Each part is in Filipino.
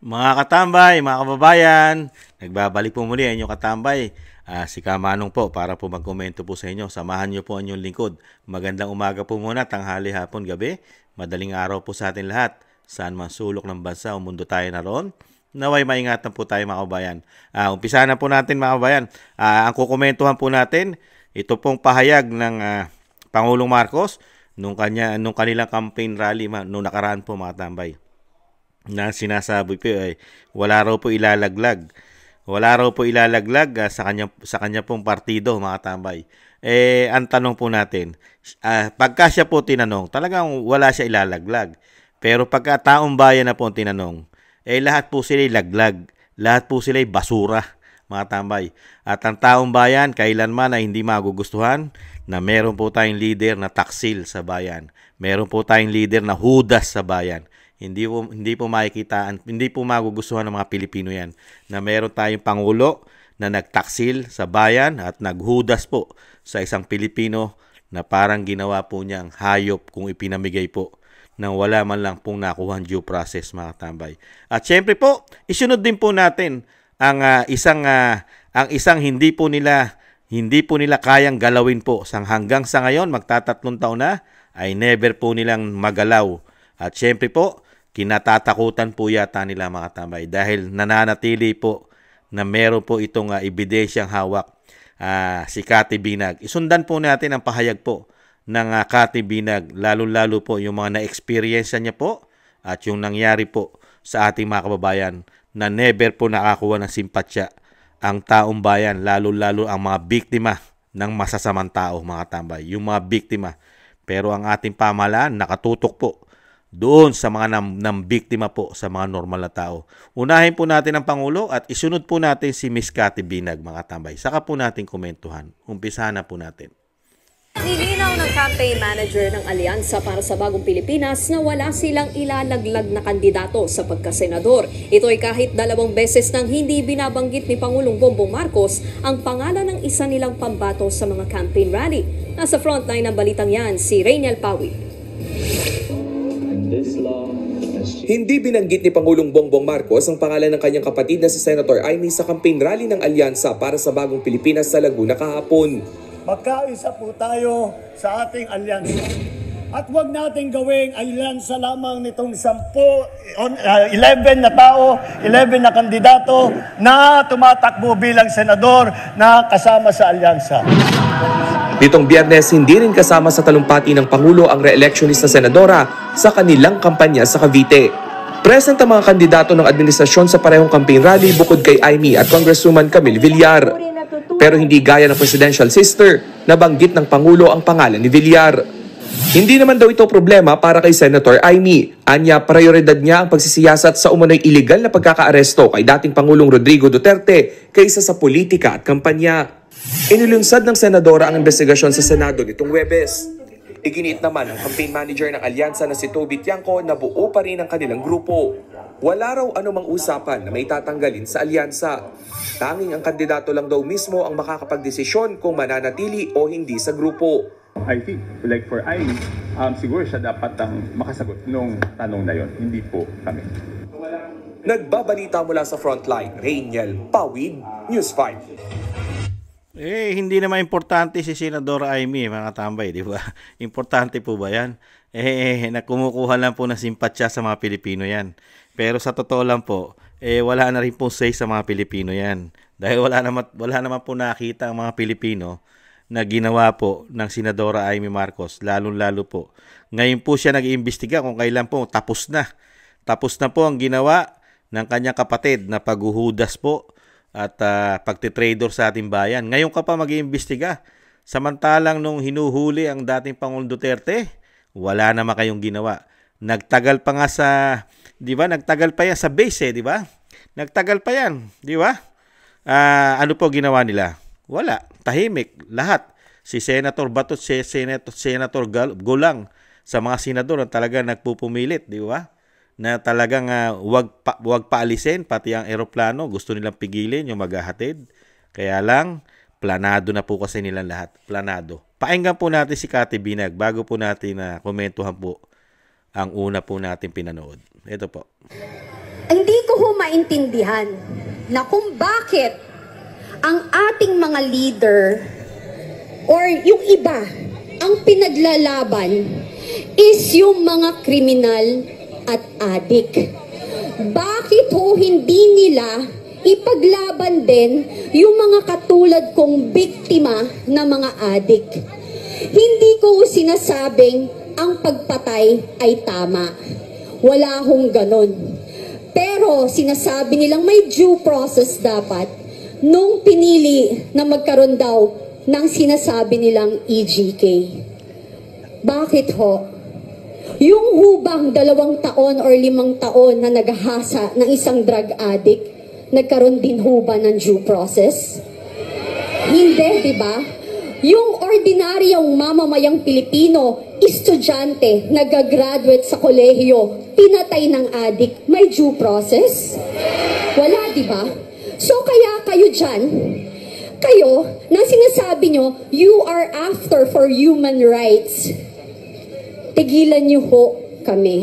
Mga katambay, mga kababayan, nagbabalik po muli ang inyong katambay. Si Kamanong po para po magkomento po sa inyo. Samahan niyo po ang inyong lingkod. Magandang umaga po muna, tanghali, hapon, gabi. Madaling araw po sa atin lahat. Saan man sulok ng bansa o mundo tayo naroon. Naway maingatan po tayo mga kababayan. Umpisa na po natin mga kababayan. Ang kukomentuhan po natin, ito pong pahayag ng Pangulong Marcos nung kanilang campaign rally nung nakaraan po mga tambay, na sinasabi po ay wala raw po ilalaglag. Wala raw po ilalaglag sa kanya pong partido mga tambay. Ang tanong po natin, pagka siya po tinanong, talagang wala siya ilalaglag. Pero pagka taong bayan na po tinanong, lahat po sila laglag. Lahat po sila basura mga tambay. At ang taong bayan, kailanman ay hindi magugustuhan na meron po tayong leader na taksil sa bayan. Meron po tayong leader na hudas sa bayan. Hindi po makikita, hindi po magugustuhan ng mga Pilipino yan na meron tayong pangulo na nagtaksil sa bayan at naghudas po sa isang Pilipino na parang ginawa po niyang hayop kung ipinamigay po nang wala man lang pong nakuhang due process mga tambay. At syempre po, isunod din po natin ang isang hindi po nila kayang galawin po hanggang sa ngayon magtatatlong taon na ay never po nilang magalaw. At syempre po, kinatatakutan po yata nila mga tambay dahil nananatili po na meron po itong ebidensyang hawak si Cathy Binag. Isundan po natin ang pahayag po ng Cathy Binag, lalo-lalo po yung mga na-experience niya po at yung nangyari po sa ating mga kababayan na never po nakakuha ng simpatsya ang taong bayan, lalo-lalo ang mga biktima ng masasamang tao mga tambay, yung mga biktima. Pero ang ating pamahalaan nakatutok po doon sa mga biktima po sa mga normal na tao. Unahin po natin ang Pangulo at isunod po natin si Miss Cathy Binag mga tambay. Saka po natin komentuhan. Umpisahan na po natin. Nilinaw ng campaign manager ng Alyansa para sa Bagong Pilipinas na wala silang ilalaglag na kandidato sa pagkasenador. Ito ay kahit 2 beses nang hindi binabanggit ni Pangulong Bongbong Marcos ang pangalan ng isa nilang pambato sa mga campaign rally. Nasa frontline ng balitang yan si Rainiel Pawi. Hindi binanggit ni Pangulong Bongbong Marcos ang pangalan ng kanyang kapatid na si Senator Amy sa campaign rally ng Alyansa para sa Bagong Pilipinas sa Laguna kahapon. Magkaisa po tayo sa ating alyansa. At huwag natin gawing alyansa lamang nitong 11 na tao, 11 na kandidato na tumatakbo bilang senador na kasama sa alyansa. Nitong Biyernes, hindi rin kasama sa talumpati ng Pangulo ang re-electionist na senadora sa kanilang kampanya sa Cavite. Present ang mga kandidato ng administrasyon sa parehong campaign rally bukod kay Amy at Congresswoman Camille Villar. Pero hindi gaya ng presidential sister na banggit ng Pangulo ang pangalan ni Villar. Hindi naman daw ito problema para kay Senator Amy. Anya, prioridad niya ang pagsisiyasat sa umano'y iligal na pagkakaaresto kay dating Pangulong Rodrigo Duterte kaysa sa politika at kampanya. Inilunsad ng senadora ang investigasyon sa Senado nitong Huwebes. Iginit naman ng campaign manager ng Alyansa na si Toby Tiangco na buo pa rin ang kanilang grupo. Wala raw anumang usapan na may tatanggalin sa alyansa. Tanging ang kandidato lang daw mismo ang makakapagdesisyon kung mananatili o hindi sa grupo. I think, like for Amy, siguro siya dapat ang makasagot nung tanong na yon, hindi po kami. Nagbabalita mula sa frontline, Rainiel Pawid, News 5. Hindi naman importante si Senador Amy, mga tambay, di ba? Importante po ba yan? Nakumukuha lang po ng simpatsya sa mga Pilipino yan. Pero sa totoo lang po, wala na rin po say sa mga Pilipino yan. Dahil wala naman po nakita ang mga Pilipino na ginawa po ng Senadora Amy Marcos, lalong-lalo po. Ngayon po siya nag-iimbestiga kung kailan po tapos na. Tapos na po ang ginawa ng kanyang kapatid na paghuhudas po at pagtitrader sa ating bayan. Ngayon ka pa mag-iimbestiga. Samantalang nung hinuhuli ang dating Pangulong Duterte, wala naman kayong ginawa. Nagtagal pa nga di ba? Nagtagal pa yan sa base, di ba? Nagtagal pa yan, di ba? Ano po ginawa nila? Wala, tahimik, lahat. Si Senator Bato, si Senator Golang, sa mga senador na talaga nagpupumilit, di ba? Na talagang wag paalisin, pati ang eroplano, gusto nilang pigilin yung maghahatid. Kaya lang, planado na po kasi nilang lahat. Planado. Pakinggan po natin si Cathy Binag bago po natin komentuhan po ang una po natin pinanood. Ito po. hindi ko ho maintindihan na kung bakit ang ating mga leader or yung iba, ang pinaglalaban is yung mga kriminal at adik. Bakit ho hindi nila ipaglaban din yung mga katulad kong biktima na mga adik? Hindi ko sinasabing ang pagpatay ay tama. Wala hong ganon. Pero sinasabi nilang may due process dapat nung pinili na magkaroon daw ng sinasabi nilang EJK. Bakit ho? Yung hubang 2 taon or 5 taon na naghahasa ng isang drug addict, nagkaroon din huba ng due process? Hindi, di ba? Yung ordinaryong mamamayang Pilipino, estudyante, nagagraduate sa kolehiyo, pinatay ng addict, may due process? Wala, di ba? So kaya kayo dyan, kayo, na sinasabi nyo, you are after for human rights. Tigilan nyo ho kami.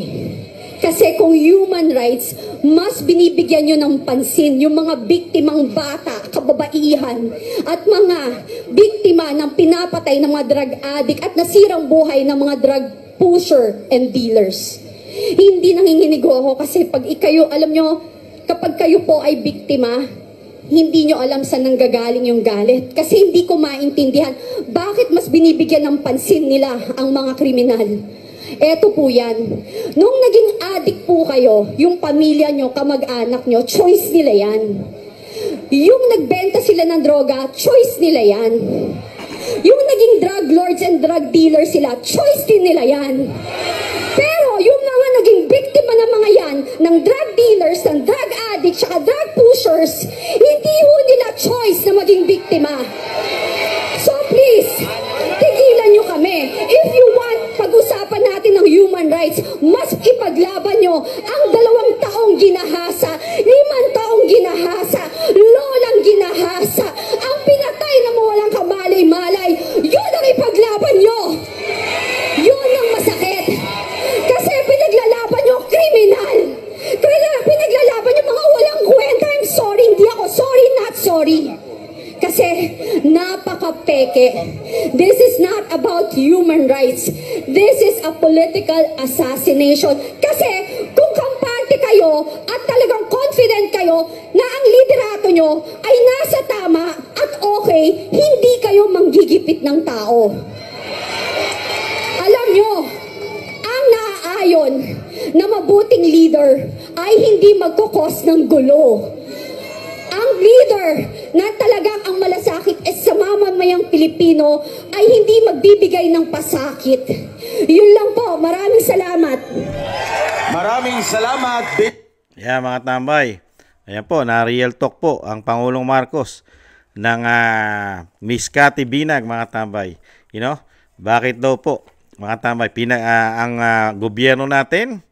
Kasi kung human rights, mas binibigyan nyo ng pansin yung mga biktimang bata, kababaihan, at mga biktima ng pinapatay ng mga drug addict at nasirang buhay ng mga drug pusher and dealers. Hindi nanginginig ako kasi pag ikayo, alam nyo, kapag kayo po ay biktima, hindi nyo alam saan nanggagaling yung galit. Kasi hindi ko maintindihan bakit mas binibigyan ng pansin nila ang mga kriminal. Eto po yan. Nung naging addict po kayo, yung pamilya nyo, kamag-anak nyo, choice nila yan. Yung nagbenta sila ng droga, choice nila yan. Yung naging drug lords and drug dealers sila, choice din nila yan. Pero yung mga naging biktima ng mga yan, ng drug dealers, ng drug addicts, saka drug pushers, hindi ho nila choice na maging biktima. So please, tigilan nyo kami. If you want, pag-usapan natin ng human rights, mas ipaglaban nyo ang 2 taong ginahasa, 5 taong ginahasa, lolang ginahasa, ang pinatay na mawalang kamalay-malay, yun ang ipaglaban nyo. Yun ang masakit. Kasi pinaglalaban nyo kriminal. Kaya pinaglalaban nyo mga walang kwenta. I'm sorry, hindi ako sorry, not sorry. Kasi napaka-peke. This is not about human rights. This is a political assassination. Kasi kung kampante kayo at talagang confident kayo na ang liderato nyo ay nasa tama at okay, hindi kayo manggigipit ng tao. Alam nyo, ang naaayon na mabuting leader ay hindi magkukos ng gulo. Ang leader na talagang ang malasakit sa mamamayang Pilipino ay hindi magbibigay ng pasakit. Yun lang po. Maraming salamat. Maraming salamat. Yeah, mga tambay. Ayan po, na-real talk po ang Pangulong Marcos ng Miss Cathy Binag, mga tambay. You know, bakit daw po, mga tambay, ang gobyerno natin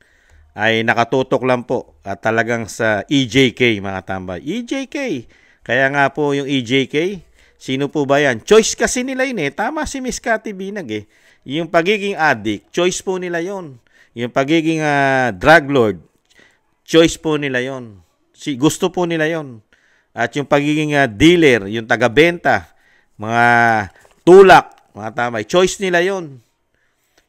ay nakatutok lang po at talagang sa EJK, mga tambay. EJK. Kaya nga po yung EJK, sino po ba yan? Choice kasi nila yun eh. Tama si Miss Cathy Binag eh. Yung pagiging addict, choice po nila yon. Yung pagiging drug lord, choice po nila yon. Gusto po nila yon. At yung pagiging dealer, yung taga-benta, mga tulak, mga tambay, choice nila yon.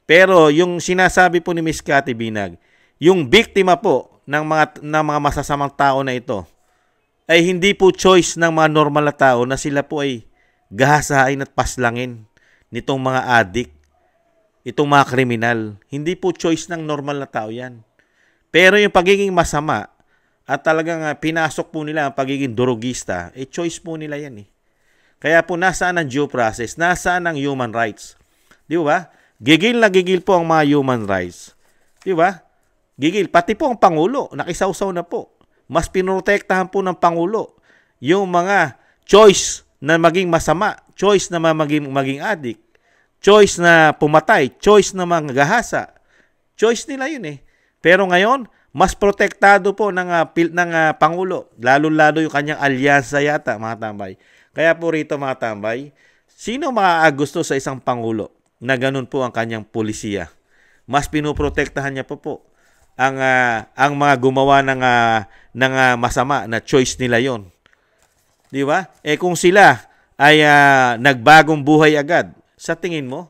Pero yung sinasabi po ni Miss Cathy Binag, yung biktima po ng mga masasamang tao na ito ay hindi po choice ng mga normal na tao na sila po ay gahasain at paslangin nitong mga adik, itong mga kriminal. Hindi po choice ng normal na tao yan. Pero yung pagiging masama at talagang pinasok po nila ang pagiging durugista, choice po nila yan eh. Kaya po nasaan ang due process, nasaan ang human rights. Di ba? Gigil na gigil po ang mga human rights. Di ba? Gigil. Pati po ang Pangulo, nakisawsaw na po. Mas pinoprotektahan po ng Pangulo yung mga choice na maging masama, choice na maging addict, choice na pumatay, choice na manggahasa. Choice nila yun eh. Pero ngayon, mas protektado po ng Pangulo, lalo-lalo yung kanyang alyansa yata, mga tambay. Kaya po rito, mga tambay, sino makaagusto sa isang Pangulo na ganun po ang kanyang pulisiya? Mas pinoprotektahan niya po ang mga gumawa ng masama na choice nila 'yon. 'Di ba? Kung sila ay nagbagong buhay agad, sa tingin mo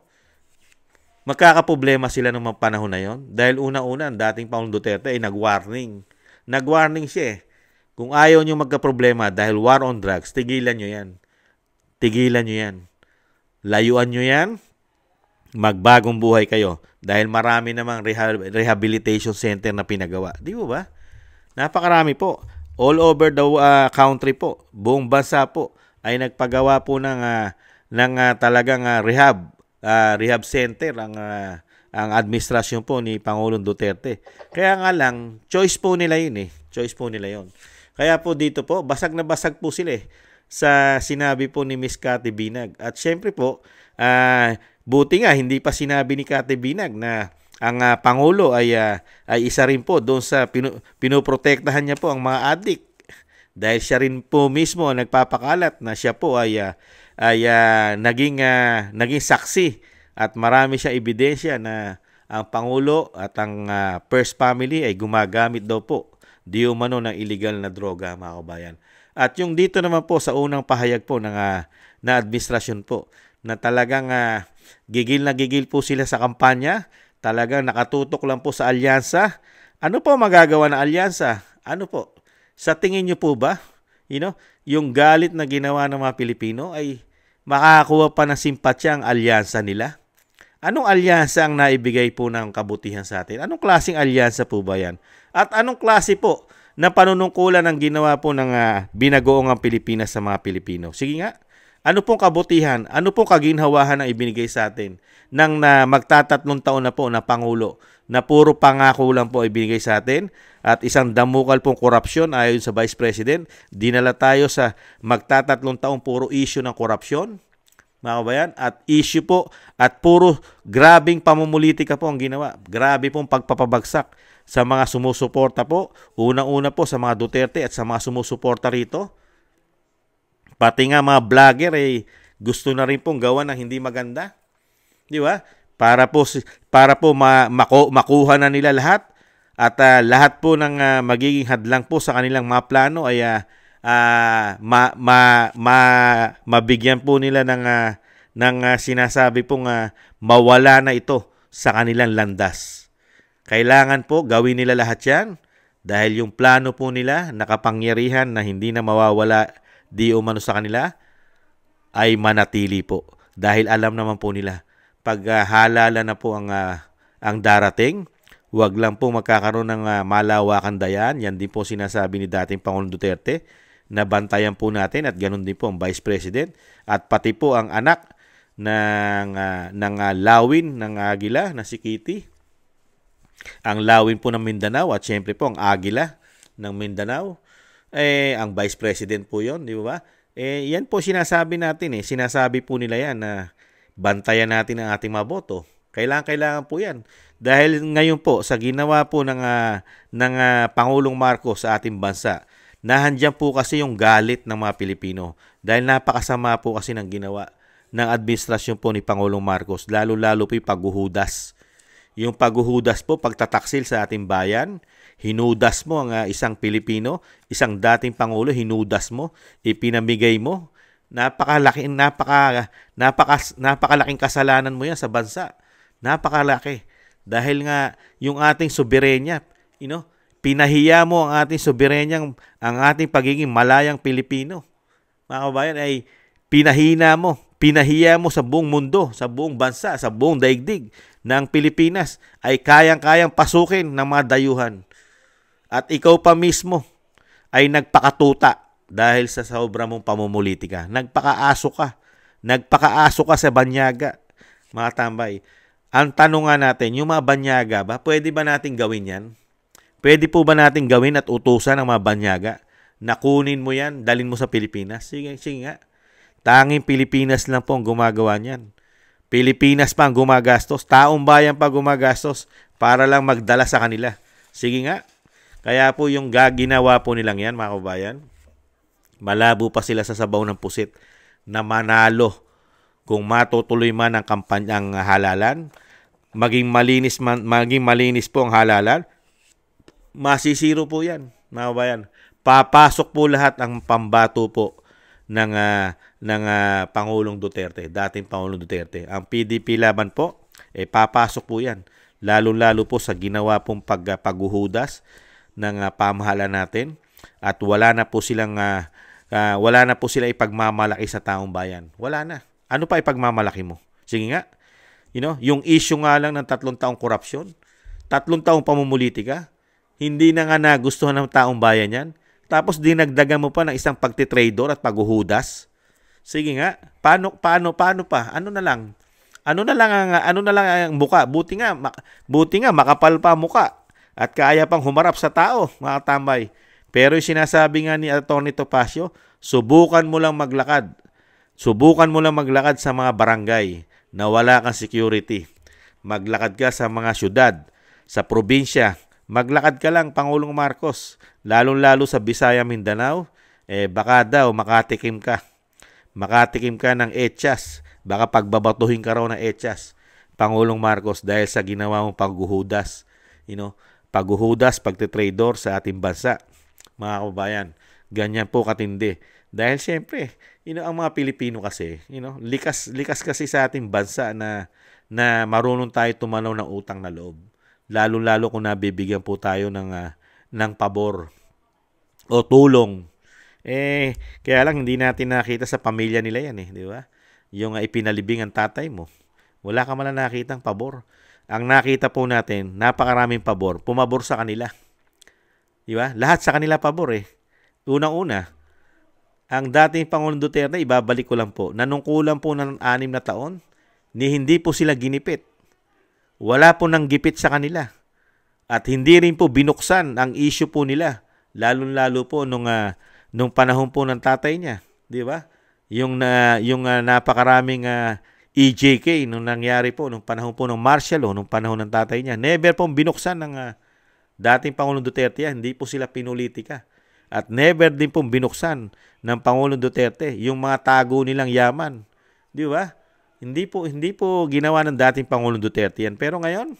magkakaproblema sila ng mga panahon na 'yon? Dahil una-una ang dating Pangulong Duterte ay nag-warning. Nag-warning siya. Kung ayaw niyo magka-problema dahil war on drugs, tigilan niyo 'yan. Tigilan niyo 'yan. Layuan niyo 'yan. Magbagong buhay kayo dahil marami namang rehabilitation center na pinagawa. Di ba ba? Napakarami po. All over the country po, buong bansa po ay nagpagawa po ng talagang rehab center ang administrasyon po ni Pangulong Duterte. Kaya nga lang, choice po nila yun eh. Choice po nila yun. Kaya po dito po, basag na basag po sila sa sinabi po ni Miss Cathy Binag. At syempre po, buti nga, hindi pa sinabi ni Cathy Binag na ang Pangulo ay isa rin po doon sa pinoprotektahan niya po ang mga adik. Dahil siya rin po mismo nagpapakalat na siya po ay naging saksi at marami siya ebidensya na ang Pangulo at ang First Family ay gumagamit daw po di umano ng illegal na droga, mga kabayan. At yung dito naman po sa unang pahayag po na administrasyon po na talagang gigil na gigil po sila sa kampanya, talagang nakatutok lang po sa alyansa. Ano po magagawa ng alyansa? Ano po? Sa tingin niyo po ba, yung galit na ginawa ng mga Pilipino ay makakakuha pa ng simpatsya ang alyansa nila? Anong alyansa ang naibigay po ng kabutihan sa atin? Anong klaseng alyansa po ba yan? At anong klase po na panunungkulan ang ginawa po ng binagoong ang Pilipinas sa mga Pilipino? Sige nga, ano pong kabutihan? Ano pong kaginhawahan ang ibinigay sa atin ng magtatatlong taon na po na Pangulo na puro pangako lang po ibinigay sa atin at isang damukal pong korupsyon ayon sa Vice President? Dinala tayo sa magtatatlong taong puro issue ng korupsyon, mga kabayan, at issue po at puro grabing pamumulitika po ang ginawa. Grabe pong pagpapabagsak sa mga sumusuporta po. Unang-una po sa mga Duterte at sa mga sumusuporta rito. Pati nga mga vlogger gusto na rin pong gawa ng hindi maganda. Di ba? Para po makuha na nila lahat at lahat po ng magiging hadlang po sa kanilang mga plano ay mabigyan po nila ng sinasabi pong mawala na ito sa kanilang landas. Kailangan po gawin nila lahat yan dahil yung plano po nila nakapangyarihan na hindi na mawawala di umano sa kanila ay manatili po. Dahil alam naman po nila pag halala na po ang darating, huwag lang po magkakaroon ng malawakan dayan. Yan din po sinasabi ni dating Pangulong Duterte na bantayan po natin at ganun din po ang Vice President at pati po ang anak ng lawin ng Agila na si Kitty. Ang lawin po ng Mindanao at syempre po ang Agila ng Mindanao. Ang Vice President po yon, di ba? Yan po sinasabi natin Sinasabi po nila yan na bantayan natin ang ating mga boto. Kailangan po yan. Dahil ngayon po sa ginawa po ng Pangulong Marcos sa ating bansa, nahandyan po kasi yung galit ng mga Pilipino. Dahil napakasama po kasi ng ginawa ng administrasyon po ni Pangulong Marcos. Lalo-lalo po yung paghuhudas. Yung paghuhudas po, pagtataksil sa ating bayan, hinudas mo ang isang Pilipino, isang dating Pangulo, hinudas mo, ipinamigay mo. Napakalaking kasalanan mo yan sa bansa. Napakalaki. Dahil nga yung ating soberenya, pinahiya mo ang ating soberenyang, ang ating pagiging malayang Pilipino. Mga kabayan, ay pinahiya mo sa buong mundo, sa buong bansa, sa buong daigdig na ang Pilipinas ay kayang-kayang pasukin ng mga dayuhan. At ikaw pa mismo ay nagpakatuta dahil sa sobra mong pamumulitika. Nagpakaaso ka sa banyaga, mga tambay. Ang tanong nga natin, yung mga banyaga ba, pwede ba natin gawin yan? Pwede po ba natin gawin at utusan ang mga banyaga? Nakunin mo yan, dalhin mo sa Pilipinas? Sige nga. Tanging Pilipinas lang po ang gumagawa niyan. Pilipinas pa ang gumagastos, taong bayan pa gumagastos para lang magdala sa kanila. Sige nga. Kaya po yung ginawa po nilang yan, mga kabayan, malabo pa sila sa sabaw ng pusit na manalo kung matutuloy man ang kampanyang halalan, maging malinis po ang halalan, masisiro po yan, mga kabayan. Papasok po lahat ang pambato po ng Pangulong Duterte, dating Pangulong Duterte. Ang PDP laban po, papasok po yan. Lalo-lalo po sa ginawa pong paghuhudas ng pamahalaan natin at wala na po sila ipagmamalaki sa taong bayan. Wala na. Ano pa ipagmamalaki mo? Sige nga. Yung issue nga lang ng 3 taong korupsyon, 3 taong pamumulitika, hindi na nga nagustuhan ng taong bayan yan. Tapos dinagdagan mo pa ng isang pagtitrador at paghuhudas. Sige nga, paano pa? Ano na lang ang muka? Buti nga makapal pa muka at kaya pang humarap sa tao, mga tambay. Pero yung sinasabi nga ni Atty. Topacio, subukan mo lang maglakad. Subukan mo lang maglakad sa mga barangay na wala kang security. Maglakad ka sa mga syudad, sa probinsya. Maglakad ka lang, Pangulong Marcos. Lalong-lalo sa Bisaya, Mindanao, baka daw makatikim ka. Makatikim ka ng etsyas. Baka pagbabatuhin ka raw ng etsyas, Pangulong Marcos, dahil sa ginawa mong paghuhudas. Paghuhudas, pagtitrador sa ating bansa. Mga kababayan, ganyan po katindi. Dahil siyempre, ang mga Pilipino kasi, likas kasi sa ating bansa na marunong tayo tumanaw ng utang na loob. Lalo-lalo kung nabibigyan po tayo ng pabor o tulong. Kaya lang hindi natin nakita sa pamilya nila yan, di ba? Yung ipinalibing ang tatay mo. Wala ka man lang nakitang pabor. Ang nakita po natin, napakaraming pabor, pumabor sa kanila. Di ba? Lahat sa kanila pabor Unang-una, ang dating Pangulong Duterte, ibabalik ko lang po, nanungkulan po ng 6 na taon, hindi po sila ginipit. Wala po nang gipit sa kanila. At hindi rin po binuksan ang issue po nila. Lalo-lalo po nung panahon po ng tatay niya. Di ba? Yung napakaraming EJK nung nangyari po, nung panahon po ng martial law, nung panahon ng tatay niya. Never pong binuksan ng dating Pangulong Duterte yan. Hindi po sila pinulitika. At never din pong binuksan ng Pangulong Duterte yung mga tago nilang yaman. Di ba? Hindi po ginawa ng dating Pangulong Duterte yan. Pero ngayon,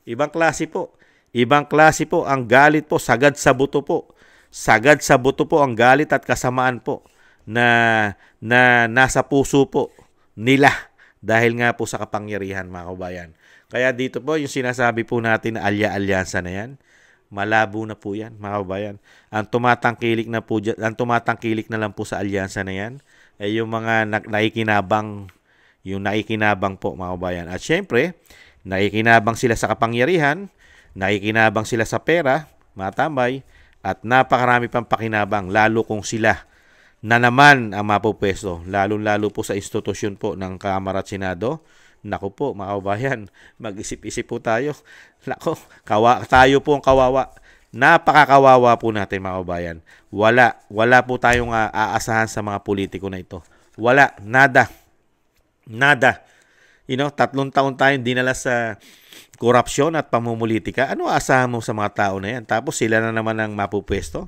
ibang klase po. Ibang klase po ang galit po, sagad sa buto po. Sagad sa buto po ang galit at kasamaan po na nasa puso po nila dahil nga po sa kapangyarihan, mga kabayan. Kaya dito po yung sinasabi po natin na alyansa na yan, malabo na po yan, mga kabayan. Ang tumatangkilik na lang po sa alyansa na yan ay yung mga nakikinabang po, mga kabayan. At syempre, nakikinabang sila sa kapangyarihan, nakikinabang sila sa pera, mga tambay, at napakarami pang pakinabang, lalo kung sila na naman ang mapupwesto, lalo-lalo po sa institusyon po ng Kamara at Senado. Naku po, mga kabayan, mag-isip-isip po tayo. Naku, tayo po ang kawawa. Napakakawawa po natin, mga kabayan. Wala po tayong aasahan sa mga politiko na ito. Wala, nada. 3 taon tayong dinala sa korupsyon at pamumulitika. Ano aasahan mo sa mga tao na yan? Tapos sila na naman ang mapupwesto.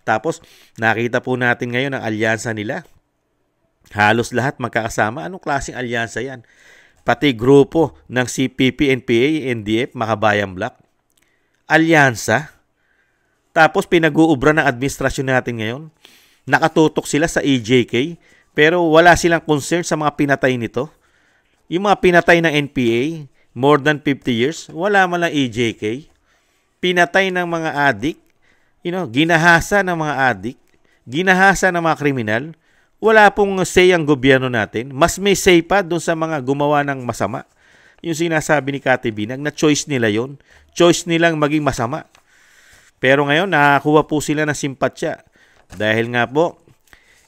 Tapos nakita po natin ngayon ang alyansa nila. Halos lahat magkakasama. Anong klaseng alyansa yan? Pati grupo ng CPP, NPA, NDF, Makabayan Black. Alyansa. Tapos pinag-uubra ng administrasyon natin ngayon. Nakatutok sila sa EJK. Pero wala silang concern sa mga pinatay nito. Yung mga pinatay ng NPA, more than 50 years, wala man lang EJK. Pinatay ng mga adik. Ginahasa ng mga adik, ginahasa ng mga kriminal, wala pong say ang gobyerno natin. Mas may say pa doon sa mga gumawa ng masama. Yung sinasabi ni Kati Binag na choice nila yon, choice nilang maging masama. Pero ngayon, nakakuha po sila ng simpatsya. Dahil nga po,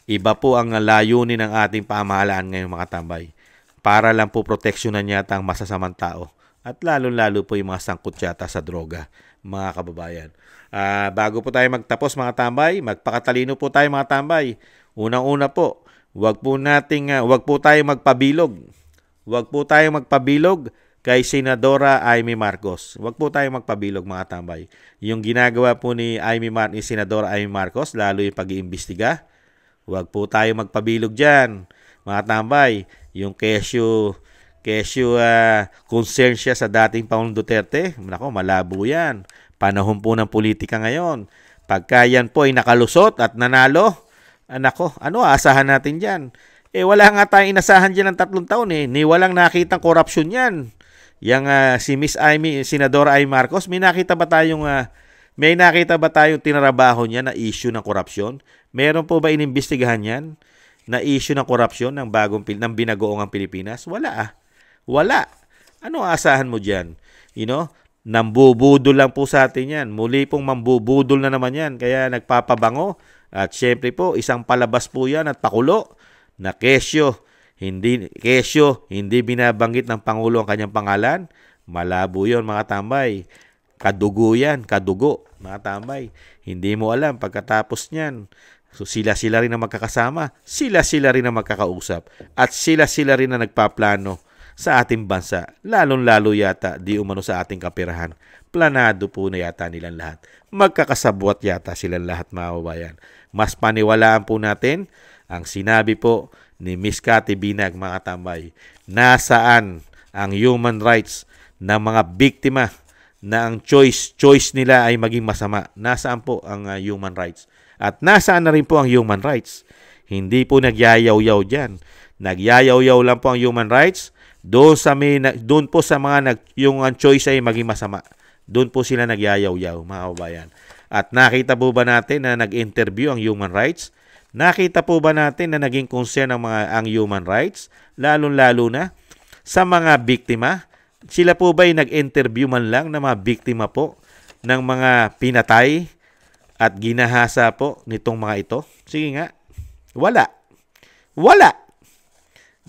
iba po ang layunin ng ating pamahalaan ngayon, mga tambay. Para lang po proteksyonan yata ang masasamang tao. At lalo-lalo po yung mga sangkot yata sa droga, mga kababayan. Bago po tayo magtapos, mga tambay, magpakatalino po tayo, mga tambay. Unang-una po, wag po tayo magpabilog. Wag po tayo magpabilog kay Senadora Amy Marcos. Wag po tayo magpabilog, mga tambay. Yung ginagawa po ni Senadora Amy Marcos, lalo yung pag-iimbestiga, wag po tayo magpabilog dyan, mga tambay. Yung kesyo Kesyo concern siya sa dating Pangulong Duterte. Nako, malabo yan. Panahon po ng politika ngayon. Pagka yan po ay nakalusot at nanalo, nako, ano aasahan natin dyan? Wala nga tayong inasahan dyan ng 3 taon ni walang nakitang korupsyon yan. Yang si Miss Amy, Senadora Amy Marcos, may nakita ba tayong tinarabaho niya na issue ng korupsyon? Meron po ba inimbestigahan yan na issue ng korupsyon ng ng binagoongang Pilipinas? Wala. Ano aasahan mo dyan? Nambubudol lang po sa atin yan. Muli pong mambubudol na naman yan. Kaya nagpapabango. At syempre po, isang palabas po yan at pakulo na kesyo. Hindi binabanggit ng Pangulo ang kanyang pangalan. Malabo yun, mga tambay. Kadugo yan, mga tambay. Hindi mo alam pagkatapos niyan. So sila rin ang magkakasama, sila rin ang magkakausap, at sila rin ang nagpaplano sa ating bansa, lalong-lalo yata di umano sa ating kaperahan. Planado po na yata nilang lahat. Magkakasabwat yata silang lahat, mga kababayan. Mas paniwalaan po natin ang sinabi po ni Miss Cathy Binag, mga tambay. Nasaan ang human rights ng mga biktima na ang choice nila ay maging masama? Nasaan po ang human rights? At nasaan na rin po ang human rights? Hindi po nagyayaw-yaw dyan. Nagyayaw-yaw lang po ang human rights doon po sa mga yung choice ay maging masama. Doon po sila nagyayaw-yaw, mga kababayan. At nakita po ba natin na nag-interview ang human rights? Nakita po ba natin na naging concern ang human rights? Lalong-lalo na sa mga biktima? Sila po ba ay nag-interview man lang ng mga biktima po ng mga pinatay at ginahasa po nitong mga ito? Sige nga. Wala.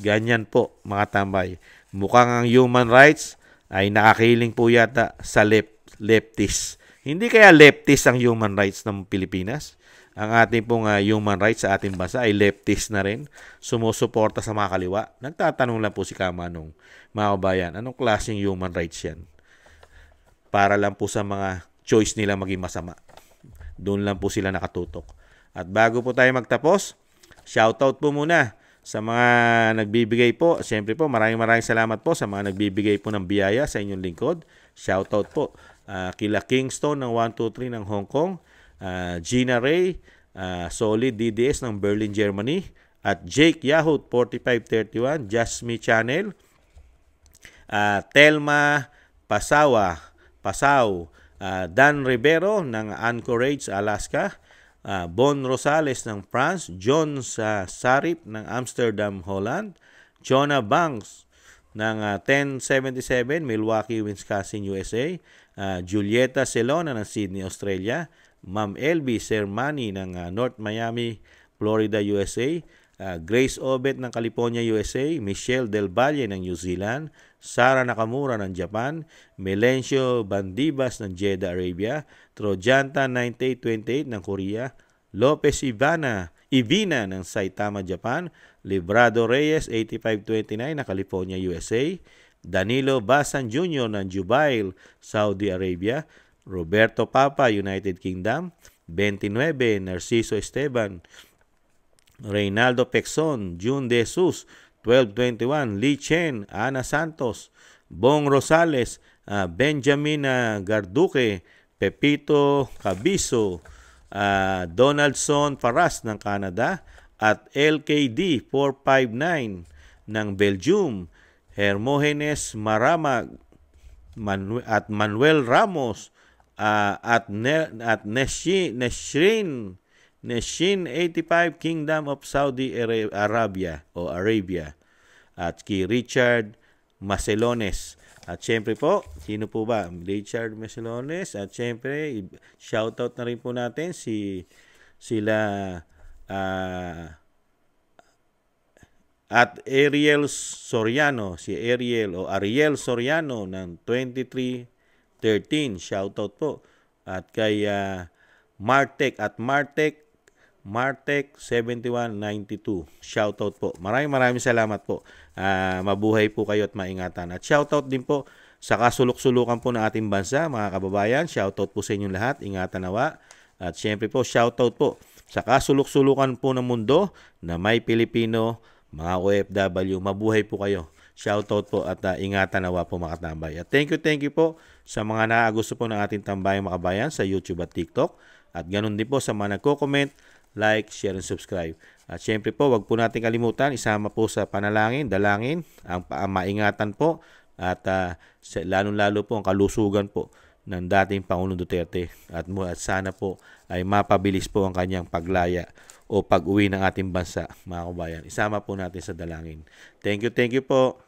Ganyan po, mga tambay. Mukhang ang human rights ay nakakiling po yata sa leftist. Hindi kaya leftist ang human rights ng Pilipinas? Ang ating pong human rights sa ating bansa ay leftist na rin. Sumusuporta sa mga kaliwa. Nagtatanong lang po si Kamanong, mga kabayan, anong klaseng human rights yan? Para lang po sa mga choice nila maging masama. Doon lang po sila nakatutok. At bago po tayo magtapos, shoutout po muna sa mga nagbibigay po. Siyempre po, maraming salamat po sa mga nagbibigay po ng biyaya sa inyong lingkod. Shoutout po kila Kingston ng 123 ng Hong Kong, Gina Ray, Solid DDS ng Berlin, Germany, at Jake Yahoo 4531, Jasmine Channel, Telma Pasaw, Dan Rivero ng Anchorage, Alaska, Bon Rosales ng France, John Sarip ng Amsterdam, Holland, Jonah Banks ng 1077, Milwaukee, Wisconsin, USA, Julieta Celona ng Sydney, Australia, Ma'am LB Sermani ng North Miami, Florida, USA, Grace Obet ng California, USA, Michelle Del Valle ng New Zealand, Sara Nakamura ng Japan, Melencio Bandibas ng Jeddah, Arabia, Trojanta 9828 ng Korea, Lopez Ivina ng Saitama, Japan, Librado Reyes 8529 ng California, USA, Danilo Basan Jr. ng Jubail, Saudi Arabia, Roberto Papa, United Kingdom, 29, Narciso Esteban, Reynaldo Pexon, June De Jesus, 1221, Lee Chen, Ana Santos, Bong Rosales, Benjamin Garduque, Pepito Cabiso, Donaldson Faras ng Canada, at LKD 459 ng Belgium, Hermogenes Maramag at Manuel Ramos, at Neshin 85, Kingdom of Saudi Arabia o Arabia, at kay Richard Macelones. At syempre po, sino po ba? Richard Macelones. At syempre, shoutout na rin po natin sila at Ariel Soriano, Ariel Soriano ng 2313. Shoutout po. At kay Martek 7192. Shoutout po. Maraming salamat po. Mabuhay po kayo at maingatan. At shoutout din po sa kasulok-sulukan po ng ating bansa, mga kababayan. Shoutout po sa inyong lahat. Ingatan nawa. At syempre po, shoutout po sa kasulok-sulukan po ng mundo na may Pilipino, mga OFW. Mabuhay po kayo. Shoutout po at ingatan nawa po mga katambay. At thank you po sa mga naagusto po ng ating Tambayang Makabayan sa YouTube at TikTok. At ganun din po sa mga nagko-comment, like, share, and subscribe. At syempre po, wag po natin kalimutan, isama po sa panalangin, dalangin, ang maingatan po at lalong-lalo po ang kalusugan po ng dating Pangulong Duterte. At sana po ay mapabilis po ang kanyang paglaya o pag-uwi ng ating bansa, mga kabayan. Isama po natin sa dalangin. Thank you po.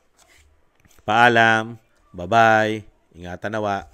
Paalam. Bye-bye. Ingatan nawa.